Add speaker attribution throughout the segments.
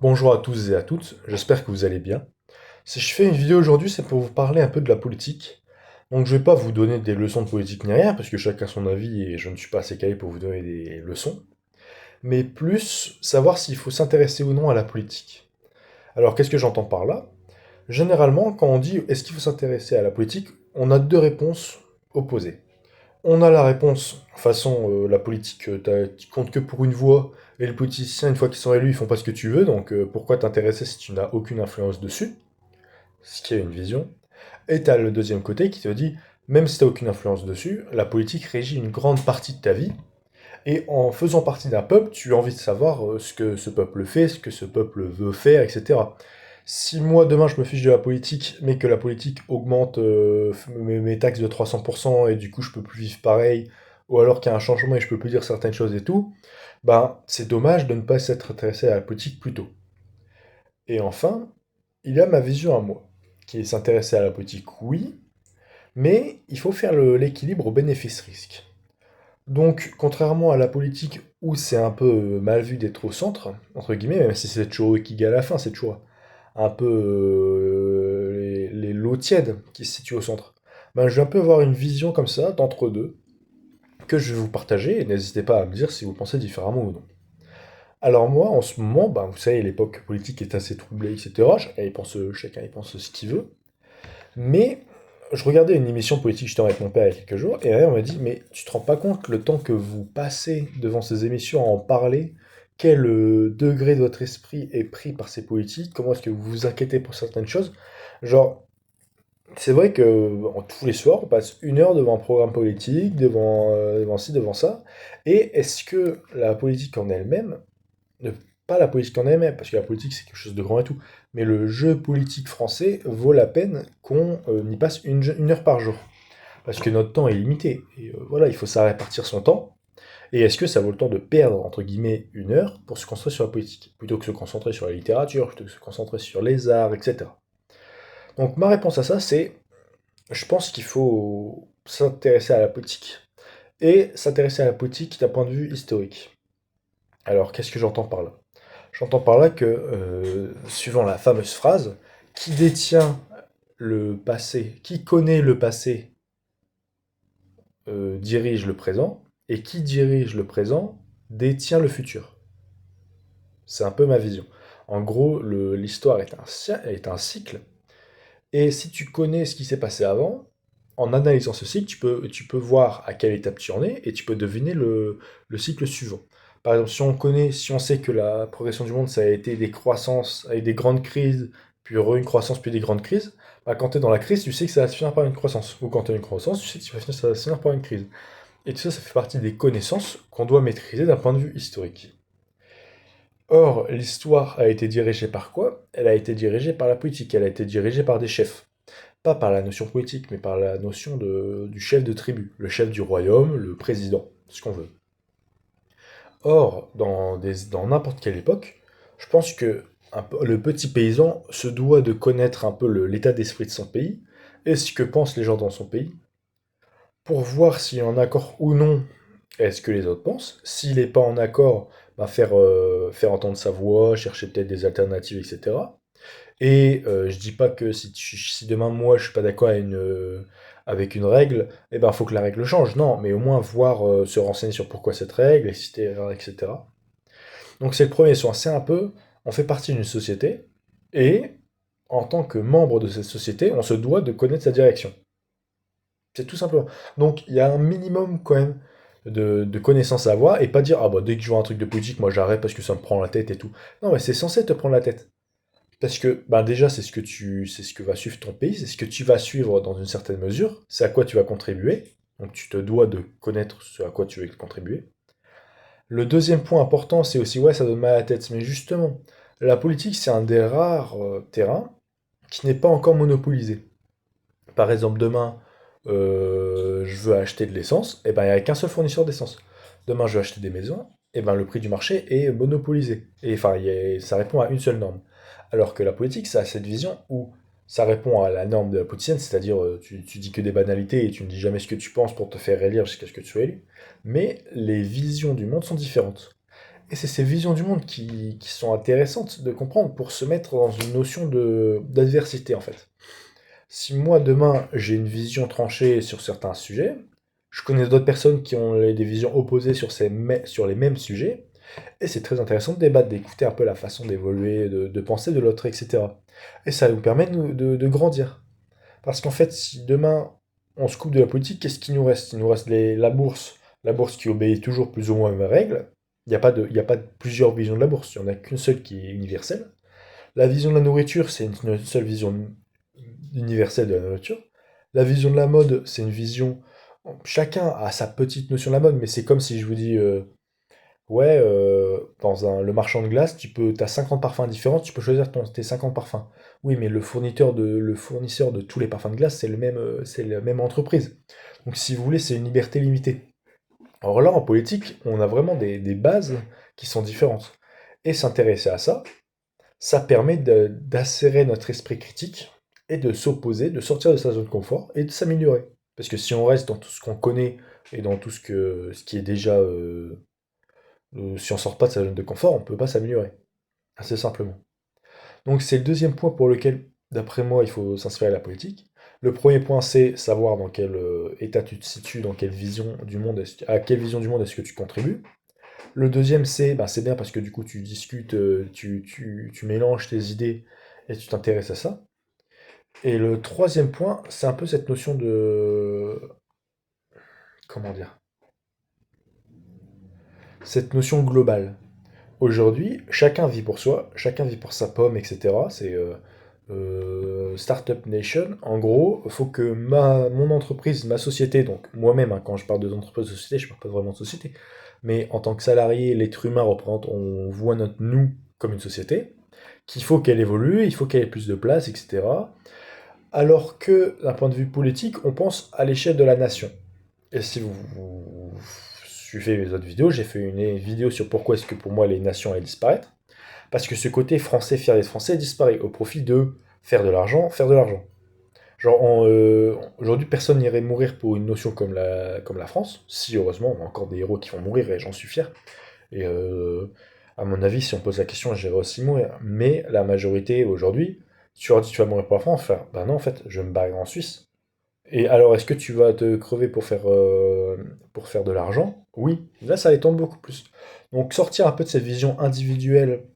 Speaker 1: Bonjour à tous et à toutes, j'espère que vous allez bien. Si je fais une vidéo aujourd'hui, c'est pour vous parler un peu de la politique. Donc je vais pas vous donner des leçons de politique ni rien, parce que chacun a son avis et je ne suis pas assez calé pour vous donner des leçons, mais plus savoir s'il faut s'intéresser ou non à la politique. Alors qu'est-ce que j'entends par là? Généralement, quand on dit est-ce qu'il faut s'intéresser à la politique, on a deux réponses opposées. On a la réponse façon la politique, tu comptes que pour une voix, et les politiciens, une fois qu'ils sont élus, ils font pas ce que tu veux, donc pourquoi t'intéresser si tu n'as aucune influence dessus? Ce qui est une vision. Et t'as le deuxième côté qui te dit, même si t'as aucune influence dessus, la politique régit une grande partie de ta vie, et en faisant partie d'un peuple, tu as envie de savoir ce que ce peuple fait, ce que ce peuple veut faire, etc. Si moi demain je me fiche de la politique, mais que la politique augmente mes taxes de 300% et du coup je peux plus vivre pareil, ou alors qu'il y a un changement et je peux plus dire certaines choses et tout, ben c'est dommage de ne pas s'être intéressé à la politique plus tôt. Et enfin, il y a ma vision à moi, qui est s'intéresser à la politique, oui, mais il faut faire l'équilibre au bénéfice-risque. Donc, contrairement à la politique où c'est un peu mal vu d'être au centre, entre guillemets, même si c'est toujours eux qui gagnent à la fin, c'est toujours un peu les lots tièdes qui se situent au centre. Ben, je vais un peu avoir une vision comme ça, d'entre deux, que je vais vous partager, et n'hésitez pas à me dire si vous pensez différemment ou non. Alors moi, en ce moment, ben, vous savez, l'époque politique est assez troublée, etc. Chacun y pense ce qu'il veut. Mais je regardais une émission politique justement avec mon père il y a quelques jours, et on m'a dit, mais tu te rends pas compte le temps que vous passez devant ces émissions à en parler, quel degré de votre esprit est pris par ces politiques, comment est-ce que vous vous inquiétez pour certaines choses. Genre, c'est vrai que tous les soirs, on passe une heure devant un programme politique, devant ci, devant ça, et est-ce que la politique en elle-même ne- pas la politique en elle-même, parce que la politique c'est quelque chose de grand et tout, mais le jeu politique français vaut la peine qu'on y passe une heure par jour. Parce que notre temps est limité. Et voilà, il faut ça répartir son temps. Et est-ce que ça vaut le temps de perdre, entre guillemets, une heure pour se concentrer sur la politique, plutôt que se concentrer sur la littérature, plutôt que se concentrer sur les arts, etc. Donc ma réponse à ça, c'est, je pense qu'il faut s'intéresser à la politique. Et s'intéresser à la politique d'un point de vue historique. Alors, qu'est-ce que j'entends par là? J'entends par là que, suivant la fameuse phrase, qui détient le passé, qui connaît le passé, dirige le présent, et qui dirige le présent détient le futur. C'est un peu ma vision. En gros, l'histoire est un cycle, et si tu connais ce qui s'est passé avant, en analysant ce cycle, tu peux voir à quelle étape tu en es, et tu peux deviner le cycle suivant. Par exemple, si on sait que la progression du monde, ça a été des croissances avec des grandes crises, puis une croissance, puis des grandes crises, bah, quand tu es dans la crise, tu sais que ça va se finir par une croissance. Ou quand tu as une croissance, tu sais que ça va se finir par une crise. Et tout ça, ça fait partie des connaissances qu'on doit maîtriser d'un point de vue historique. Or, l'histoire a été dirigée par quoi? Elle a été dirigée par la politique, elle a été dirigée par des chefs. Pas par la notion politique, mais par la notion du chef de tribu, le chef du royaume, le président, ce qu'on veut. Or, dans n'importe quelle époque, je pense que le petit paysan se doit de connaître un peu l'état d'esprit de son pays et ce que pensent les gens dans son pays, pour voir s'il est en accord ou non avec ce que les autres pensent. S'il n'est pas en accord, bah faire entendre sa voix, chercher peut-être des alternatives, etc. Et je dis pas que si demain moi je suis pas d'accord avec une règle, eh ben faut que la règle change. Non, mais au moins voir, se renseigner sur pourquoi cette règle, etc., etc. Donc c'est le premier soin. C'est un peu, on fait partie d'une société et en tant que membre de cette société, on se doit de connaître sa direction. C'est tout simplement. Donc il y a un minimum quand même de connaissances à avoir et pas dire ah bah dès que je vois un truc de politique, moi j'arrête parce que ça me prend la tête et tout. Non, mais c'est censé te prendre la tête. Parce que ben déjà, c'est ce que va suivre ton pays, c'est ce que tu vas suivre dans une certaine mesure, c'est à quoi tu vas contribuer. Donc tu te dois de connaître ce à quoi tu veux contribuer. Le deuxième point important, c'est aussi, ouais, ça donne mal à la tête. Mais justement, la politique, c'est un des rares terrains qui n'est pas encore monopolisé. Par exemple, demain, je veux acheter de l'essence, et ben il n'y a qu'un seul fournisseur d'essence. Demain, je veux acheter des maisons, et ben le prix du marché est monopolisé. Et enfin, ça répond à une seule norme. Alors que la politique, ça a cette vision où ça répond à la norme de la politicienne, c'est-à-dire tu dis que des banalités et tu ne dis jamais ce que tu penses pour te faire élire jusqu'à ce que tu sois élu. Mais les visions du monde sont différentes. Et c'est ces visions du monde qui sont intéressantes de comprendre pour se mettre dans une notion d'adversité, en fait. Si moi, demain, j'ai une vision tranchée sur certains sujets, je connais d'autres personnes qui ont des visions opposées sur les mêmes sujets, et c'est très intéressant de débattre, d'écouter un peu la façon d'évoluer, de penser de l'autre, etc. Et ça nous permet de grandir. Parce qu'en fait, si demain on se coupe de la politique, qu'est-ce qui nous reste? Il nous reste la bourse qui obéit toujours plus ou moins aux mêmes règles. Il y a pas de plusieurs visions de la bourse, il n'y en a qu'une seule qui est universelle. La vision de la nourriture, c'est une seule vision universelle de la nourriture. La vision de la mode, c'est une vision. Chacun a sa petite notion de la mode, mais c'est comme si je vous dis ouais, le marchand de glace, t'as 50 parfums différents, tu peux choisir tes 50 parfums. Oui, mais le fournisseur de tous les parfums de glace, c'est la même entreprise. Donc, si vous voulez, c'est une liberté limitée. Alors là, en politique, on a vraiment des bases qui sont différentes. Et s'intéresser à ça, ça permet d'acérer notre esprit critique et de s'opposer, de sortir de sa zone de confort et de s'améliorer. Parce que si on reste dans tout ce qu'on connaît et dans tout ce qui est déjà si on sort pas de sa zone de confort, on peut pas s'améliorer, assez simplement. Donc c'est le deuxième point pour lequel, d'après moi, il faut s'inspirer à la politique. Le premier point, c'est savoir dans quel état tu te situes, dans quelle vision du monde, à quelle vision du monde est-ce que tu contribues. Le deuxième, c'est bien parce que du coup, tu discutes, tu mélanges tes idées et tu t'intéresses à ça. Et le troisième point, c'est un peu cette notion de... Comment dire? Cette notion globale. Aujourd'hui, chacun vit pour soi, chacun vit pour sa pomme, etc. C'est Startup Nation. En gros, il faut que mon entreprise, ma société, donc moi-même, hein, quand je parle d'entreprise de société, je ne parle pas vraiment de société, mais en tant que salarié, l'être humain représente, on voit notre nous comme une société, qu'il faut qu'elle évolue, il faut qu'elle ait plus de place, etc. Alors que, d'un point de vue politique, on pense à l'échelle de la nation. Et si vous suivez mes autres vidéos, j'ai fait une vidéo sur pourquoi est-ce que pour moi les nations allaient disparaître. Parce que ce côté français, fier d'être français, disparaît au profit de faire de l'argent, faire de l'argent. Genre, aujourd'hui, personne n'irait mourir pour une notion comme la France. Si, heureusement, on a encore des héros qui vont mourir et j'en suis fier. Et à mon avis, si on pose la question, j'irai aussi mourir. Mais la majorité, aujourd'hui, tu leur dis tu vas mourir pour la France, enfin, ben non, en fait, je vais me barrer en Suisse. Et alors, est-ce que tu vas te crever pour faire de l'argent? Oui. Là, ça les tente beaucoup plus. Donc, sortir un peu de cette vision individuelle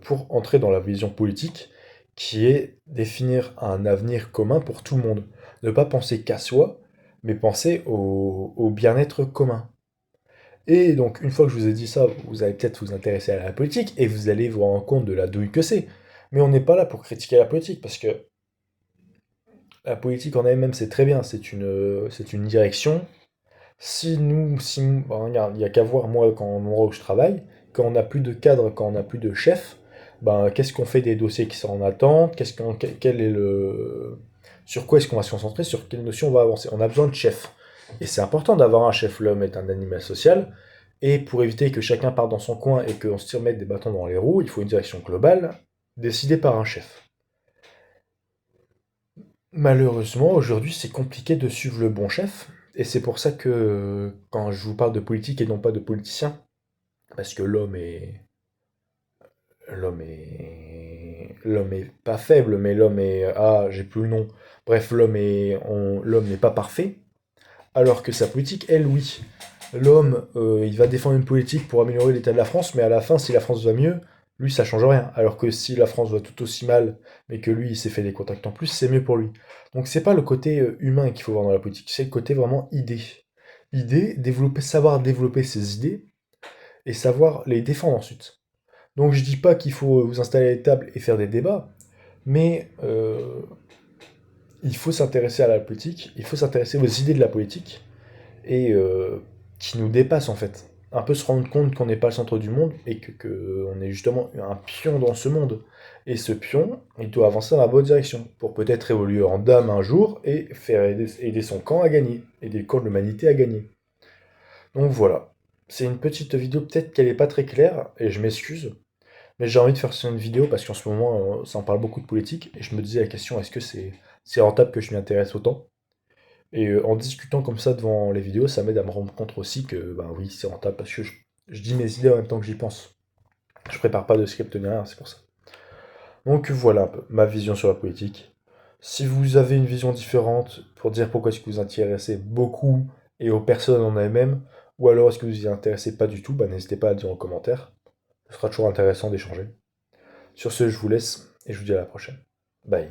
Speaker 1: pour entrer dans la vision politique, qui est définir un avenir commun pour tout le monde. Ne pas penser qu'à soi, mais penser au bien-être commun. Et donc, une fois que je vous ai dit ça, vous allez peut-être vous intéresser à la politique et vous allez vous rendre compte de la douille que c'est. Mais on n'est pas là pour critiquer la politique, parce que la politique en elle-même, c'est très bien, c'est une direction. Bah, regarde, il n'y a qu'à voir, moi, quand l'endroit où je travaille, quand on n'a plus de cadre, quand on n'a plus de chef, ben, qu'est-ce qu'on fait des dossiers qui sont en attente, quel est sur quoi est-ce qu'on va se concentrer, sur quelle notion on va avancer. On a besoin de chef. Et c'est important d'avoir un chef. L'homme est un animal social. Et pour éviter que chacun parte dans son coin et qu'on se tire mettre des bâtons dans les roues, il faut une direction globale, décidée par un chef. Malheureusement, aujourd'hui, c'est compliqué de suivre le bon chef, et c'est pour ça que quand je vous parle de politique et non pas de politicien, parce que l'homme est pas faible, mais j'ai plus le nom. Bref, l'homme n'est pas parfait, alors que sa politique, elle, oui. L'homme, il va défendre une politique pour améliorer l'état de la France, mais à la fin, si la France va mieux, lui, ça change rien. Alors que si la France va tout aussi mal, mais que lui, il s'est fait des contacts en plus, c'est mieux pour lui. Donc c'est pas le côté humain qu'il faut voir dans la politique, c'est le côté vraiment idée. Idée, savoir développer ses idées et savoir les défendre ensuite. Donc je dis pas qu'il faut vous installer à la table et faire des débats, mais il faut s'intéresser à la politique, il faut s'intéresser aux idées de la politique, et qui nous dépasse en fait. Un peu se rendre compte qu'on n'est pas le centre du monde et que on est justement un pion dans ce monde. Et ce pion, il doit avancer dans la bonne direction pour peut-être évoluer en dame un jour et faire aider son camp à gagner, aider le camp de l'humanité à gagner. Donc voilà. C'est une petite vidéo, peut-être qu'elle n'est pas très claire, et je m'excuse, mais j'ai envie de faire une vidéo parce qu'en ce moment, ça en parle beaucoup de politique, et je me disais la question, est-ce que c'est rentable que je m'y intéresse autant? Et en discutant comme ça devant les vidéos, ça m'aide à me rendre compte aussi que, ben oui, c'est rentable parce que je dis mes idées en même temps que j'y pense. Je prépare pas de script ni rien, c'est pour ça. Donc voilà un peu ma vision sur la politique. Si vous avez une vision différente pour dire pourquoi est-ce que vous vous intéressez beaucoup et aux personnes en elles-mêmes, ou alors est-ce que vous vous y intéressez pas du tout, bah, n'hésitez pas à le dire en commentaire. Ce sera toujours intéressant d'échanger. Sur ce, je vous laisse et je vous dis à la prochaine. Bye.